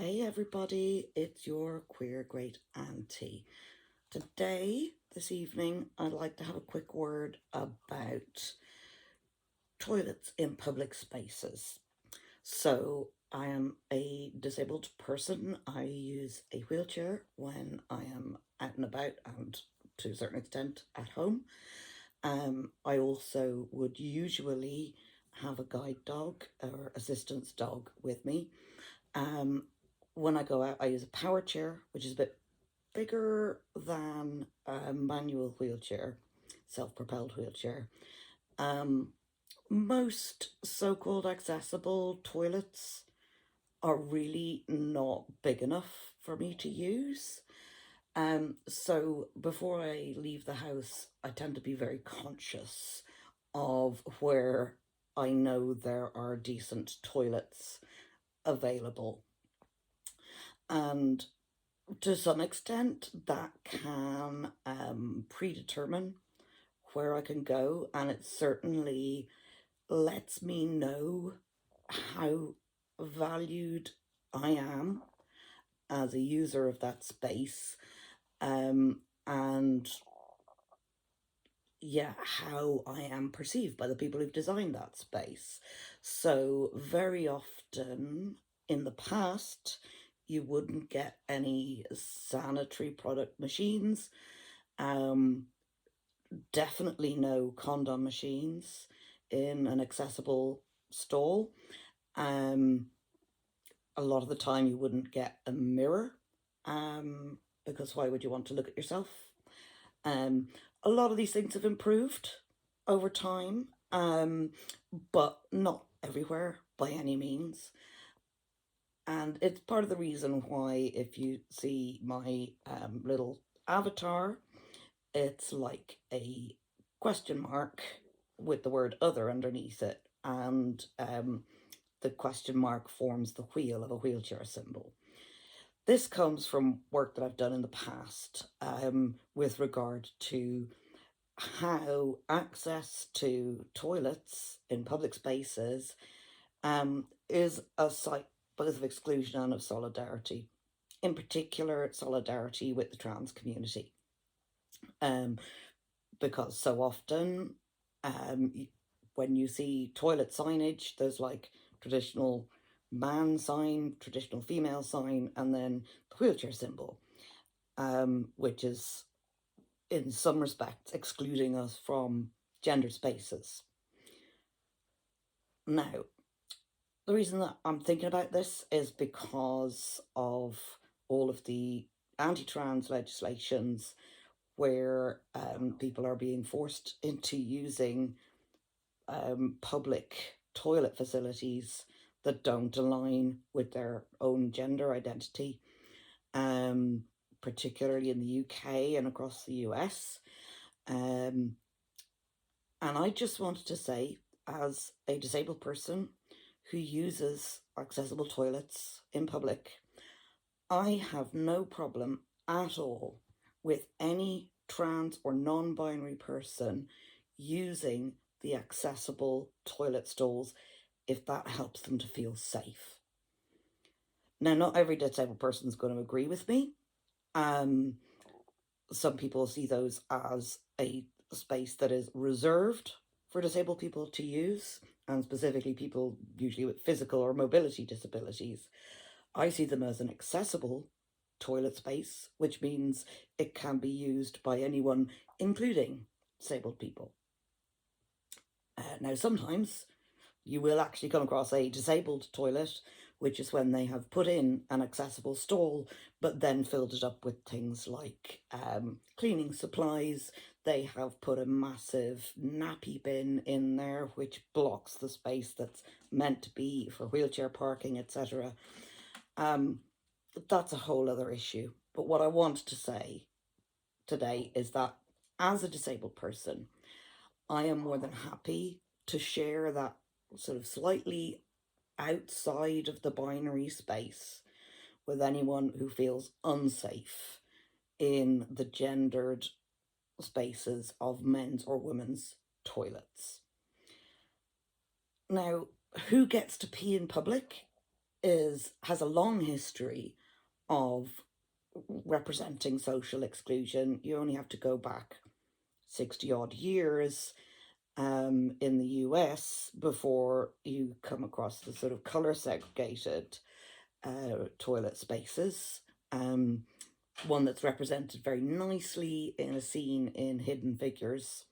Hey everybody, it's your queer great auntie. This evening, I'd like to have a quick word about toilets in public spaces. So, I am a disabled person. I use a wheelchair when I am out and about and to a certain extent at home. I also would usually have a guide dog or assistance dog with me. Um, when I go out, I use a power chair, which is a bit bigger than a manual wheelchair, self-propelled wheelchair. Um, most so-called accessible toilets are really not big enough for me to use. So before I leave the house, I tend to be very conscious of where I know there are decent toilets available. And to some extent, that can predetermine where I can go, and it certainly lets me know how valued I am as a user of that space, and yeah, how I am perceived by the people who've designed that space. So, very often in the past, you wouldn't get any sanitary product machines. Um, Definitely no condom machines in an accessible stall. Um, a lot of the time, you wouldn't get a mirror, because why would you want to look at yourself? Um, a lot of these things have improved over time, but not everywhere by any means. And it's part of the reason why, if you see my little avatar, it's like a question mark with the word other underneath it. And the question mark forms the wheel of a wheelchair symbol. This comes from work that I've done in the past with regard to how access to toilets in public spaces is a site both of exclusion and of solidarity. In particular, solidarity with the trans community. Um, because so often, um, when you see toilet signage, there's like traditional man sign, traditional female sign, and then the wheelchair symbol, which is in some respects excluding us from gender spaces. Now, the reason that I'm thinking about this is because of all of the anti-trans legislations where people are being forced into using public toilet facilities that don't align with their own gender identity, um, particularly in the UK and across the US. Um, and I just wanted to say, as a disabled person who uses accessible toilets in public, I have no problem at all with any trans or non binary person using the accessible toilet stalls if that helps them to feel safe. Now, not every disabled person is going to agree with me. Um, some people see those as a space that is reserved for disabled people to use, and specifically people usually with physical or mobility disabilities. I see them as an accessible toilet space, which means it can be used by anyone, including disabled people. Now, sometimes you will actually come across a disabled toilet, which is when they have put in an accessible stall, but then filled it up with things like cleaning supplies. They have put a massive nappy bin in there, which blocks the space that's meant to be for wheelchair parking, etc. That's a whole other issue. But what I want to say today is that as a disabled person, I am more than happy to share that sort of slightly outside of the binary space with anyone who feels unsafe in the gendered spaces of men's or women's toilets. Now, who gets to pee in public? has a long history of representing social exclusion. You only have to go back 60 odd years in the US before you come across the sort of colour segregated toilet spaces. One that's represented very nicely in a scene in Hidden Figures,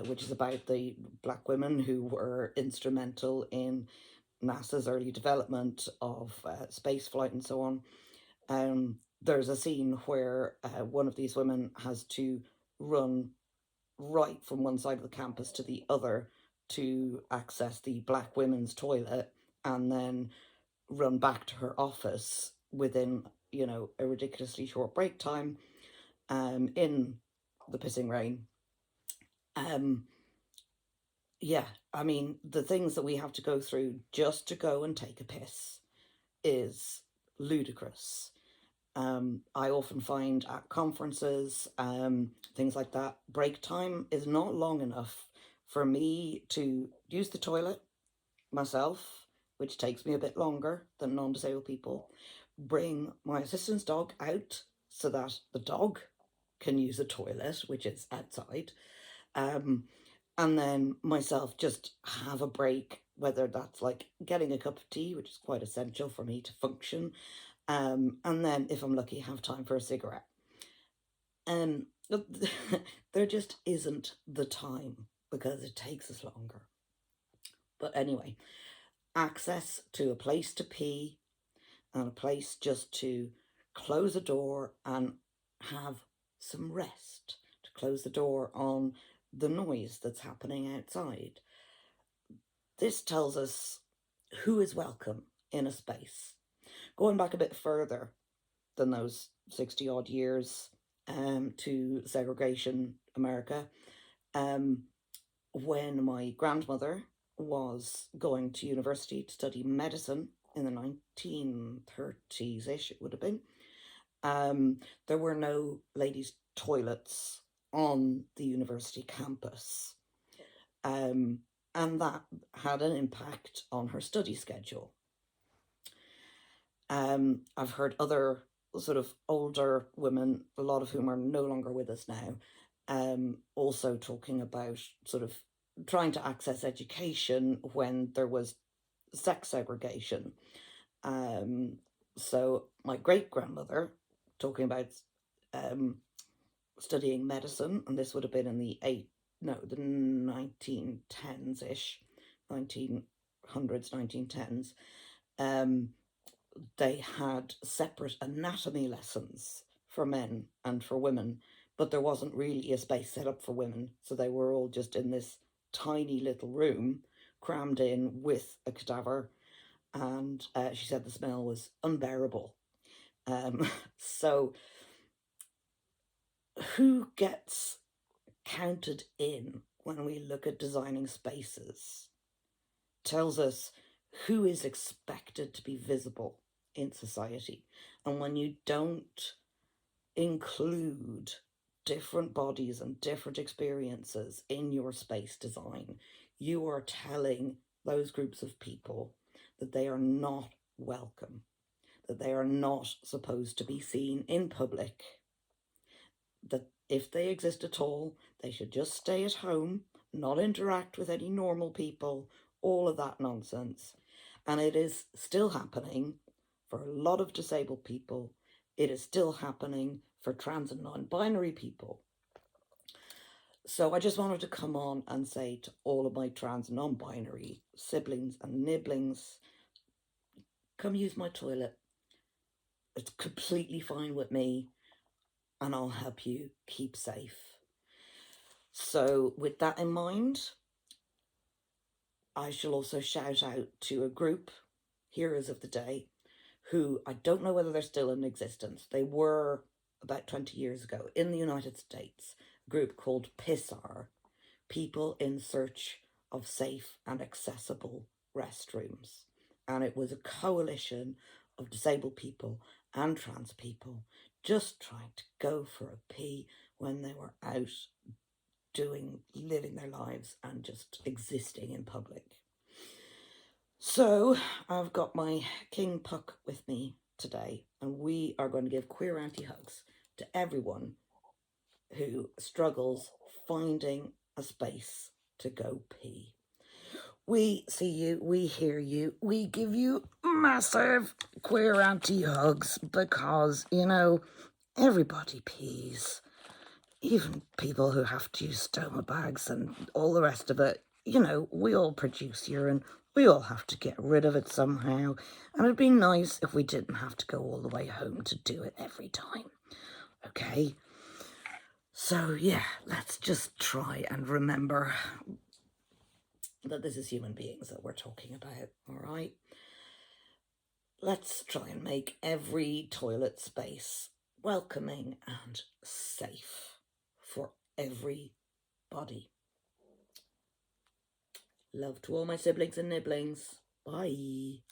which is about the black women who were instrumental in NASA's early development of space flight and so on. There's a scene where one of these women has to run right from one side of the campus to the other to access the black women's toilet, and then run back to her office within, a ridiculously short break time in the pissing rain. Yeah, I mean, the things that we have to go through just to go and take a piss is ludicrous. I often find at conferences, things like that, break time is not long enough for me to use the toilet myself, which takes me a bit longer than non-disabled people, bring my assistant's dog out so that the dog can use a toilet, which is outside, and then myself just have a break, whether that's like getting a cup of tea, which is quite essential for me to function, and then if I'm lucky, have time for a cigarette. And there just isn't the time because it takes us longer. But anyway, access to a place to pee and a place just to close a door and have some rest, to close the door on the noise that's happening outside. This tells us who is welcome in a space. Going back a bit further than those 60 odd years to segregation America, when my grandmother was going to university to study medicine in the 1930s-ish, it would have been, there were no ladies' toilets on the university campus. And that had an impact on her study schedule. I've heard other sort of older women, a lot of whom are no longer with us now, also talking about sort of trying to access education when there was sex segregation. So my great-grandmother, talking about studying medicine, and this would have been in the 1910s-ish, 1900s, 1910s, they had separate anatomy lessons for men and for women, but there wasn't really a space set up for women, so they were all just in this tiny little room crammed in with a cadaver, and she said the smell was unbearable. So who gets counted in when we look at designing spaces tells us who is expected to be visible in society. And when you don't include different bodies and different experiences in your space design, you are telling those groups of people that they are not welcome, that they are not supposed to be seen in public, that if they exist at all, they should just stay at home, not interact with any normal people, all of that nonsense. And it is still happening for a lot of disabled people. It is still happening for trans and non-binary people. So I just wanted to come on and say to all of my trans and non-binary siblings and nibblings, come use my toilet. It's completely fine with me, and I'll help you keep safe. So with that in mind, I shall also shout out to a group, Heroes of the Day, who I don't know whether they're still in existence. They were about 20 years ago in the United States, a group called PISAR, People in Search of Safe and Accessible Restrooms. And it was a coalition of disabled people and trans people just trying to go for a pee when they were out living their lives and just existing in public. So I've got my King Puck with me today, and we are going to give queer auntie hugs to everyone who struggles finding a space to go pee. We see you, we hear you, we give you massive queer auntie hugs because, everybody pees. Even people who have to use stoma bags and all the rest of it, we all produce urine. We all have to get rid of it somehow. And it'd be nice if we didn't have to go all the way home to do it every time. Okay? So, yeah, let's just try and remember that this is human beings that we're talking about, all right? Let's try and make every toilet space welcoming and safe for everybody. Love to all my siblings and nibblings. Bye.